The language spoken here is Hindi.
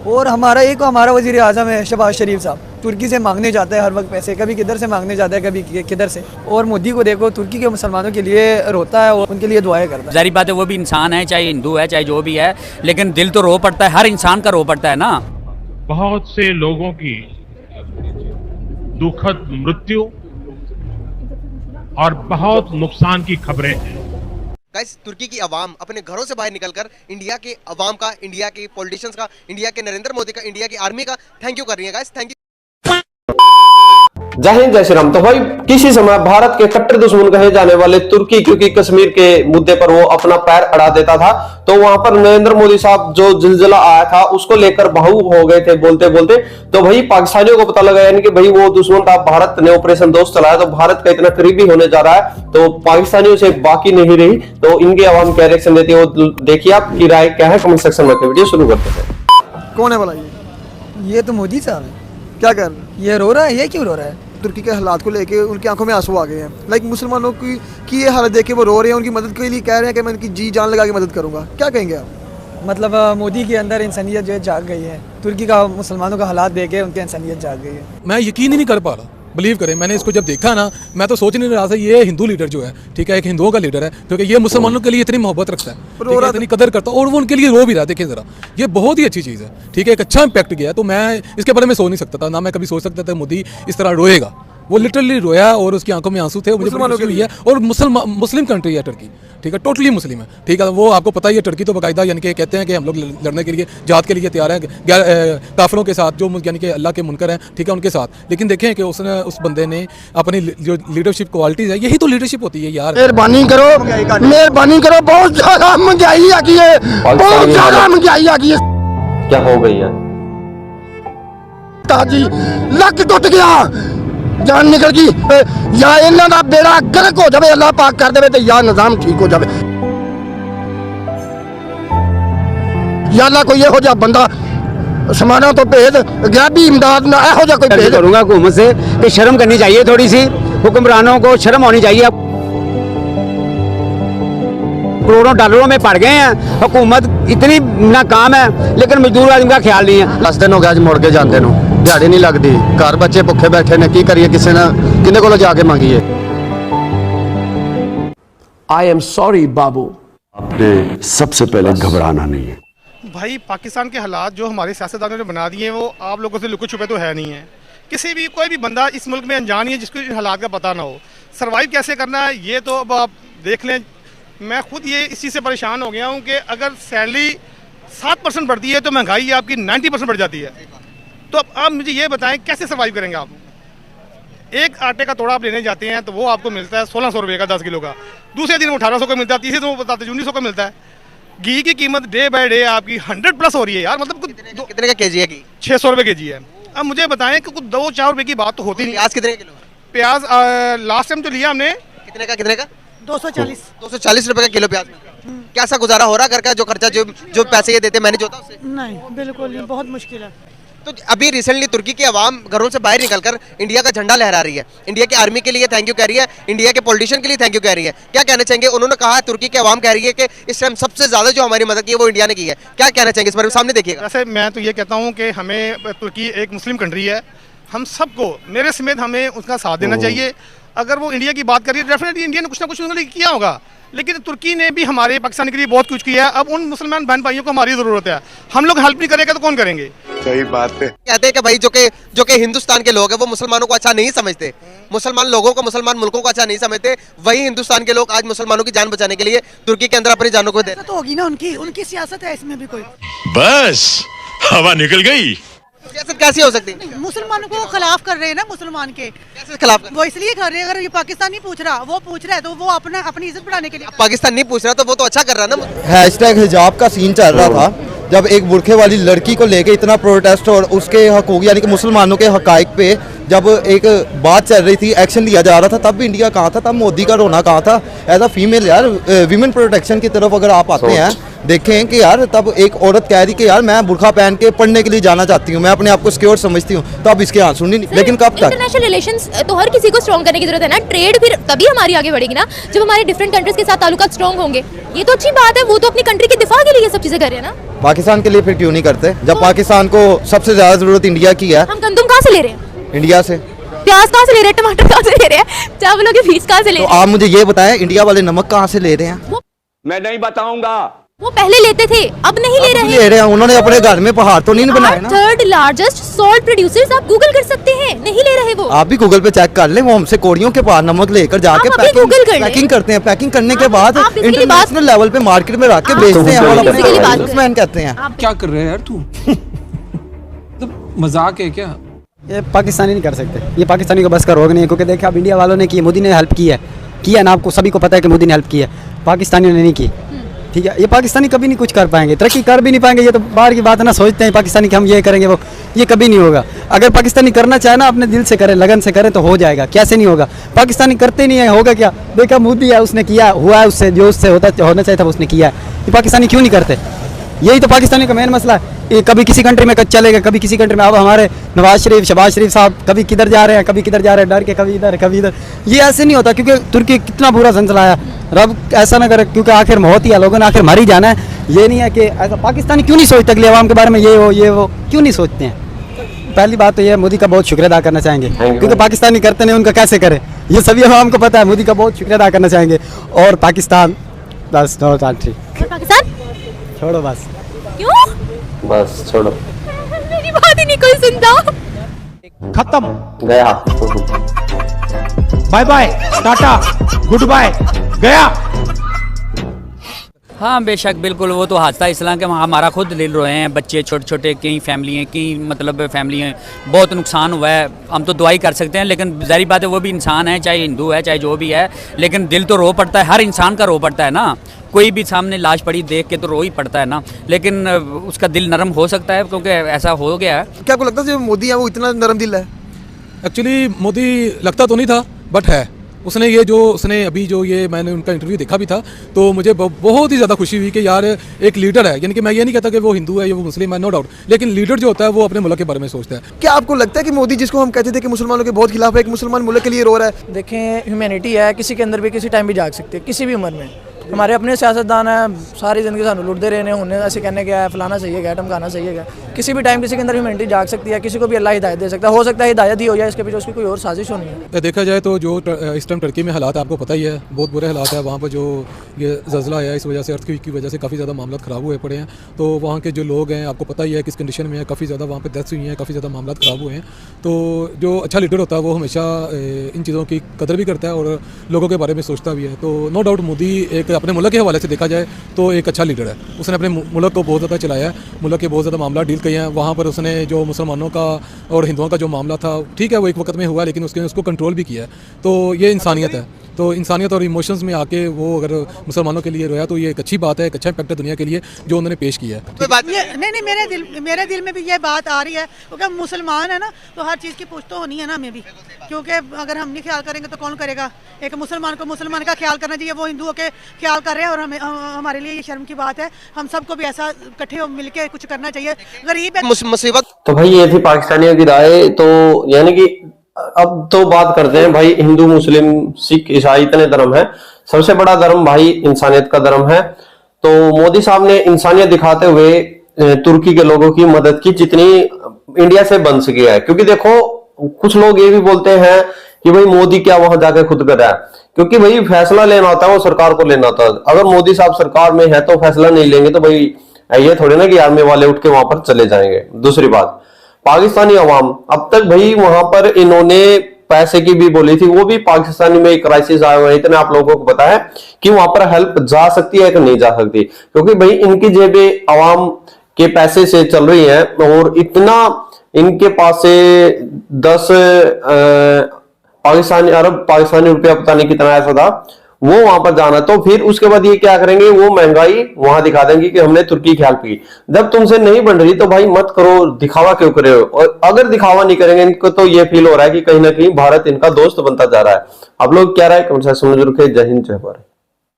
और हमारा वज़ीर आज़म है शहबाज शरीफ साहब, तुर्की से मांगने जाता है हर वक्त पैसे, कभी किधर से मांगने जाता है, कभी किधर से। और मोदी को देखो, तुर्की के मुसलमानों के लिए रोता है और उनके लिए दुआएं करता है। जाहिर बात है वो भी इंसान है, चाहे हिंदू है चाहे जो भी है, लेकिन दिल तो रो पड़ता है, हर इंसान का रो पड़ता है ना। बहुत से लोगों की दुखद मृत्यु और बहुत नुकसान की खबरें हैं। गाइस, तुर्की की आवाम अपने घरों से बाहर निकलकर इंडिया के अवाम का, इंडिया के पॉलिटिशियंस का, इंडिया के नरेंद्र मोदी का, इंडिया की आर्मी का थैंक यू कर रही है। Guys thank you. जय हिंद जय श्री राम। तो भाई किसी समय भारत के कट्टर दुश्मन कहे जाने वाले तुर्की, क्योंकि कश्मीर के मुद्दे पर वो अपना पैर अड़ा देता था, तो वहां पर नरेंद्र मोदी साहब जो जिलजिला आया था उसको लेकर भावुक हो गए थे बोलते बोलते। तो भाई पाकिस्तानियों को पता लगा यानी कि भाई वो दुश्मन था, भारत ने ऑपरेशन दोस्त चलाया, तो भारत का इतना करीबी होने जा रहा है, तो पाकिस्तानियों से बाकी नहीं रही। तो इनकी आवाम क्या रिएक्शन देती है वो देखिए, आपकी राय क्या है कमेंट सेक्शन में। वीडियो शुरू करते हैं। कौन है भला ये तो मोदी साहब है। क्या कर रहे हैं? ये रो रहा है, ये क्यों रो रहा है? तुर्की के हालात को लेके उनकी आंखों में आंसू आ गए हैं। लाइक मुसलमानों की ये हालत देख के वो रो रहे हैं, उनकी मदद के लिए कह रहे हैं कि मैं उनकी जी जान लगा के मदद करूंगा। क्या कहेंगे आप? मतलब मोदी के अंदर इंसानियत जो है जाग गई है, तुर्की का मुसलमानों का हालात देख के उनकी इंसानियत जाग गई है। मैं यकीन ही नहीं कर पा रहा, बिलीव करें, मैंने इसको जब देखा ना, मैं तो सोच नहीं रहा था ये हिंदू लीडर जो है, ठीक है, एक हिंदुओं का लीडर है, क्योंकि ये मुसलमानों के लिए इतनी मोहब्बत रखता है, इतनी कदर करता है, और वो उनके लिए रो भी रहा है। देखिए जरा, ये बहुत ही अच्छी चीज़ है, ठीक है, एक अच्छा इम्पैक्ट गया। तो मैं इसके बारे में सोच नहीं सकता था, ना मैं कभी सोच सकता था मोदी इस तरह रोएगा। वो लिटरली रोया और उसकी आंखों में आंसू थे। मुझे मुसलमानों के लिए, और मुस्लिम कंट्री है टर्की, ठीक है, टोटली मुस्लिम है, ठीक है। वो आपको पता ही है, टर्की तो बाकायदा यानी कि कहते हैं कि हम लोग लड़ने के लिए, जिहाद के लिए तैयार हैं काफिरों के साथ, जो यानी कि अल्लाह के मुनकर हैं, ठीक है, उनके साथ। लेकिन देखें कि उस बंदे ने अपनी जो लीडरशिप क्वालिटीज है, यही तो लीडरशिप होती है यार। मेहरबानी करो, बहुत ज्यादा महंगाई आ गई है, बहुत ज्यादा महंगाई आ गई है। क्या हो गई है ताजी लक टुट गया, जान निकल गई, या इन्हां दा बेड़ा गर्क हो जावे, अल्लाह पाक कर देवे, ते या निजाम ठीक हो जावे। या अल्लाह कोई इहो जिहा बंदा समाना तो भेज, गैबी इमदाद ना इहो जिहा कोई भेज। करूंगा हुकूमत से कि शर्म करनी चाहिए, थोड़ी सी हुक्मरानों को शर्म होनी चाहिए। करोड़ों डॉलरों में पड़ गए हैं, हुकूमत इतनी नाकाम है, लेकिन मजदूर आदमी का ख्याल नहीं है। 10 दिन हो गया आज मुड़ के जाते नु, दिहाड़ी नहीं लगती, घर बच्चे भुखे बैठे ने, की करिए, किसी ने किन्ने को जाके मांगिए। आई एम सॉरी बाबू, आपने सबसे पहले घबराना नहीं है भाई। पाकिस्तान के हालात जो हमारे सियासतदानों ने बना दिए हैं, वो आप लोगों से लुके छुपे तो है नहीं है। किसी भी कोई भी बंदा इस मुल्क में अनजान नहीं है जिसको इन हालात का पता ना हो। सर्वाइव कैसे करना है ये तो अब आप देख लें। मैं खुद ये इस चीज़ से परेशान हो गया हूँ कि अगर सैलरी 7% बढ़ती है तो महंगाई आपकी 90% बढ़ जाती है। तो अब आप मुझे ये बताएं कैसे सर्वाइव करेंगे आप? एक आटे का तोड़ा आप लेने जाते हैं तो वो आपको मिलता है 1600 रुपये का 10 किलो का, दूसरे दिन 1800 को मिलता है, तीसरे दिन वो बताते 1900 को मिलता है। घी की कीमत डे बाय डे आपकी 100+ हो रही है यार। मतलब कितने का केजी है घी? 600 रुपये केजी है। अब मुझे बताएं कि कुछ 2-4 रुपये की बात तो होती नहीं। प्याज कितने किलो? प्याज लास्ट टाइम जो लिया हमने, कितने का? 240 रुपए का किलो प्याज। कैसा गुजारा हो रहा है घर का? जो खर्चा जो पैसे ये देते मैनेज होता है उससे? नहीं, बिल्कुल नहीं, बहुत मुश्किल है। तो अभी रिसेंटली तुर्की की आवाम घरों से बाहर निकलकर इंडिया का झंडा लहरा रही है, इंडिया की आर्मी के लिए थैंक यू कह रही है, इंडिया के पॉलिटिशियन के लिए थैंक यू कह रही है। क्या कहना चाहेंगे? उन्होंने कहा तुर्की की आवाम कह रही है कि इस टाइम सबसे ज्यादा जो हमारी मदद की है वो इंडिया ने की है। क्या कहना चाहेंगे इस बारे में? सामने देखिएगा। वैसे मैं तो ये कहता हूँ कि हमें, तुर्की एक मुस्लिम कंट्री है, हम सबको मेरे समेत हमें उसका साथ देना चाहिए। अगर वो इंडिया की बात करिए, डेफिनेटली इंडिया ने कुछ ना कुछ उन्होंने किया होगा, लेकिन तुर्की ने भी हमारे पाकिस्तान के लिए बहुत कुछ किया है। अब उन मुसलमान बहन भाइयों को हमारी जरूरत है। हम लोग हेल्प नहीं करेंगे तो कौन करेंगे? सही बात है। कहते हैं कि भाई जो कि हिंदुस्तान के लोग हैं वो मुसलमानों को अच्छा नहीं समझते, मुसलमान लोगों को, मुसलमान मुल्कों को अच्छा नहीं समझते। वही हिंदुस्तान के लोग आज मुसलमानों की जान बचाने के लिए तुर्की के अंदर अपनी जानों को दे रहे हैं। तो होगी ना, उनकी सियासत है इसमें भी कोई। बस हवा निकल गई। सियासत कैसी हो सकती है? मुसलमानों को खिलाफ कर रहे हैं ना, मुसलमान के कैसे खिलाफ? वो इसलिए कर रहे हैं, अगर ये पाकिस्तान नहीं पूछ रहा, वो पूछ रहा है तो वो अपनी इज्जत बढ़ाने के लिए। पाकिस्तान नहीं पूछ रहा तो वो तो अच्छा कर रहा है ना। हैशटैग हिजाब का सीन चल रहा था, जब एक बुरखे वाली लड़की को लेके इतना प्रोटेस्ट और उसके हकूक यानी कि मुसलमानों के हकाइक पे जब एक बात चल रही थी, एक्शन लिया जा रहा था, तब भी इंडिया कहाँ था? तब मोदी का रोना कहाँ था? एज अ फीमेल यार, वीमेन प्रोटेक्शन की तरफ अगर आप आते हैं, देखें कि यार तब एक औरत कह रही कि यार मैं बुर्का पहन के पढ़ने के लिए जाना चाहती हूँ, मैं अपने आप को सिक्योर समझती हूँ, तो अब इसके आंसू नहीं। लेकिन कब तक? इंटरनेशनल रिलेशंस तो हर किसी को स्ट्रॉन्ग करने की जरूरत है ना। ट्रेड फिर तभी हमारी आगे बढ़ेगी ना जब हमारे डिफरेंट कंट्रीज के साथ ताल्लुकात स्ट्रॉन्ग होंगे। ये तो अच्छी बात है, वो तो अपनी कंट्री के दिफा के लिए ये सब चीजें कर रहे हैं ना। पाकिस्तान के लिए फिर क्यों नहीं करते, जब पाकिस्तान को सबसे ज्यादा जरूरत इंडिया की है? हम गंदम कहाँ से ले रहे हैं? इंडिया से। प्याज कहाँ से ले रहे हैं? टमाटर कहाँ से ले रहे हैं? चावलों के बीज कहाँ से ले रहे हैं? आप मुझे ये बताएं, इंडिया वाले नमक कहाँ से ले रहे हैं? मैं नहीं बताऊंगा। वो पहले लेते थे, अब नहीं ले रहे हैं। उन्होंने अपने घर में पहाड़ तो नहीं बनाए ना। थर्ड लार्जेस्ट सॉल्ट प्रोड्यूसर्स, आप गूगल कर सकते हैं, नहीं ले रहे वो। आप भी गूगल पे चेक कर लें, वो हमसे कोड़ियों के पास नमक लेकर जाके पैकिंग करते हैं। पैकिंग करने के बाद इंटरनेशनल लेवल पे मार्केट में रख के बेचते हैं, कहते हैं। क्या कर रहे हैं यार तू? मजाक है क्या? ये पाकिस्तानी नहीं कर सकते, ये पाकिस्तानी को बस का रोग नहीं है, क्योंकि देखिए अब इंडिया वालों ने की, मोदी ने हेल्प की है ना, आपको सभी को पता है कि मोदी ने हेल्प की है, पाकिस्तानियों ने नहीं की। ठीक है, ये पाकिस्तानी कभी नहीं कुछ कर पाएंगे, तरक्की कर भी नहीं पाएंगे। ये तो बाहर की बात है ना, सोचते हैं पाकिस्तानी कि हम ये करेंगे वो, ये कभी नहीं होगा। अगर पाकिस्तानी करना चाहे ना, अपने दिल से करे, लगन से करे तो हो जाएगा। कैसे नहीं होगा? पाकिस्तानी करते नहीं है, होगा क्या? देखा मोदी है, उसने किया, हुआ है, उससे जो उससे होना चाहिए था उसने किया है। ये पाकिस्तानी क्यों नहीं करते? यही तो पाकिस्तानी का मेन मसला है। ये कभी किसी कंट्री में चलेगा, कभी किसी कंट्री में। अब हमारे नवाज शरीफ, शहबाज शरीफ साहब कभी किधर जा रहे हैं, कभी किधर जा रहे हैं, डर के कभी इधर कभी इधर। ये ऐसे नहीं होता, क्योंकि तुर्की कितना बुरा संचला है। रब ऐसा ना करे, क्योंकि आखिर मौत ही है, लोगों ने आखिर मर ही जाना है। ये नहीं है कि ऐसा पाकिस्तानी क्यों नहीं सोचते अगले अवाम के बारे में, ये वो क्यों नहीं सोचते हैं? पहली बात तो ये मोदी का बहुत शुक्रिया अदा करना चाहेंगे, क्योंकि पाकिस्तानी करते नहीं, उनका कैसे करें ये सभी अवाम को पता है। मोदी का बहुत शुक्रिया अदा करना चाहेंगे। और पाकिस्तान बस पाकिस्तान छोड़ो बस, क्यों बस छोड़ो, मेरी बात ही नहीं कोई सुनता। खत्म, गया। बाय बाय, टाटा, गुड बाय, गया। हाँ बेशक, बिल्कुल, वो तो हादसा इसलिए कि वहाँ हमारा खुद दिल रोए हैं, बच्चे छोटे छोटे, कई फैमिली हैं, कई मतलब फैमिली हैं, बहुत नुकसान हुआ है। हम तो दुआई कर सकते हैं, लेकिन ज़ाहिर बात है वो भी इंसान है, चाहे हिंदू है चाहे जो भी है, लेकिन दिल तो रो पड़ता है, हर इंसान का रो पड़ता है ना। कोई भी सामने लाश पड़ी देख के तो रो ही पड़ता है ना, लेकिन उसका दिल नरम हो सकता है क्योंकि ऐसा हो गया है। क्या आपको लगता है जो मोदी है वो इतना नरम दिल है? एक्चुअली मोदी लगता तो नहीं था, बट है। उसने अभी जो ये मैंने उनका इंटरव्यू देखा भी था, तो मुझे बहुत ही ज़्यादा खुशी हुई कि यार एक लीडर है। यानी कि मैं ये नहीं कहता कि वो हिंदू है या वो मुस्लिम है, नो डाउट, लेकिन लीडर जो होता है वो अपने मुल्क के बारे में सोचता है। क्या आपको लगता है कि मोदी, जिसको हम कहते थे कि मुसलमानों के बहुत खिलाफ है, एक मुसलमान मुल्क के लिए रो रहा है? देखें, ह्यूमैनिटी है, किसी के अंदर भी किसी टाइम भी जाग सकती है, किसी भी उम्र में। हमारे अपने सियासतदान हैं, सारी ज़िंदगी सानू लुटते रहे हैं, उन्हें ऐसे कहने क्या है, फलाना सही है, टमकाना सही है। किसी भी टाइम किसी के अंदर ह्यूमैनिटी जाग सकती है, किसी को भी अल्लाह हिदायत दे सकता है। हो सकता है हिदायत ही हो जाए, इसके पीछे उसकी कोई और साजिश होनी है। देखा जाए तो जो इस टाइम टर्की में हालात आपको पता ही है, बहुत बुरे हालात है वहाँ पर। जो ये ज़ल्ज़ला आया, इस वजह से अर्थक्वेक की वजह से काफ़ी ज़्यादा मामला ख़राब हुए पड़े हैं। तो वहाँ के जो लोग हैं, आपको पता ही है किस कंडीशन में है, काफ़ी ज़्यादा वहाँ पर डेथ्स हुई हैं, काफ़ी ज़्यादा मामला ख़राब हुए हैं। तो जो अच्छा लीडर होता है वो हमेशा इन चीज़ों की कदर भी करता है और लोगों के बारे में सोचता भी है। तो नो डाउट मोदी एक अपने मुल्क के हवाले से देखा जाए तो एक अच्छा लीडर है। उसने अपने मुल्क को बहुत ज़्यादा चलाया है, मुल्क के बहुत ज़्यादा मामला डील किए हैं। वहाँ पर उसने जो मुसलमानों का और हिंदुओं का जो मामला था, ठीक है वो एक वक्त में हुआ, लेकिन उसको कंट्रोल भी किया है। तो ये इंसानियत है। तो इंसानियत और इमोशंस में आके वो अगर मुसलमानों के लिए रोया तो ये एक अच्छी बात है, एक अच्छा इम्पैक्ट है दुनिया के लिए जो उन्होंने पेश किया है। नहीं, मेरे दिल में भी ये बात आ रही है, क्योंकि हम मुसलमान है ना, तो हर चीज़ की पूछ तो होनी है ना हमें भी, क्योंकि अगर हम नहीं ख्याल करेंगे तो कौन करेगा? एक मुसलमान को मुसलमान का ख्याल करना चाहिए, वो हिंदुओं के ख्याल कर रहे हैं, और हमारे लिए ये शर्म की बात है। हम सबको भी ऐसा इकट्ठे मिलकर कुछ करना चाहिए। गरीब मुसीबत। तो भाई ये थी पाकिस्तानियों की राय। तो यानी कि अब तो बात करते हैं भाई, हिंदू मुस्लिम सिख ईसाई इतने धर्म है, सबसे बड़ा धर्म भाई इंसानियत का धर्म है। तो मोदी साहब ने इंसानियत दिखाते हुए तुर्की के लोगों की मदद की जितनी इंडिया से बन सकी है। क्योंकि देखो कुछ लोग ये भी बोलते हैं कि भाई मोदी क्या वहां जाकर खुद कर रहा है, क्योंकि भाई फैसला लेना होता है वो सरकार को लेना होता है। अगर मोदी साहब सरकार में है तो फैसला नहीं लेंगे तो भाई ये थोड़ी ना कि आर्मी वाले उठ के वहां पर चले जाएंगे। दूसरी बात, पाकिस्तानी अवाम अब तक भाई वहां पर इन्होंने पैसे की भी बोली थी, वो भी पाकिस्तानी में क्राइसिस आया हुआ है, इतने आप लोगों को पता है कि वहां पर हेल्प जा सकती है कि नहीं जा सकती, क्योंकि भाई इनकी जेबें अवाम के पैसे से चल रही है और इतना इनके पास से 10 पाकिस्तानी रुपया पता नहीं कितना ऐसा था, वो वहां पर जाना। तो फिर उसके बाद ये क्या करेंगे, वो महंगाई वहां दिखा देंगे कि हमने तुर्की की हेल्प की। जब तुमसे नहीं बन रही तो भाई मत करो, दिखावा क्यों करे हो? और अगर दिखावा नहीं करेंगे, इनको तो ये फील हो रहा है कि कहीं ना कहीं भारत इनका दोस्त बनता जा रहा है। आप लोग क्या राय कमेंट सेक्शन में जरूर लिखें। जय हिंद, जय भारत।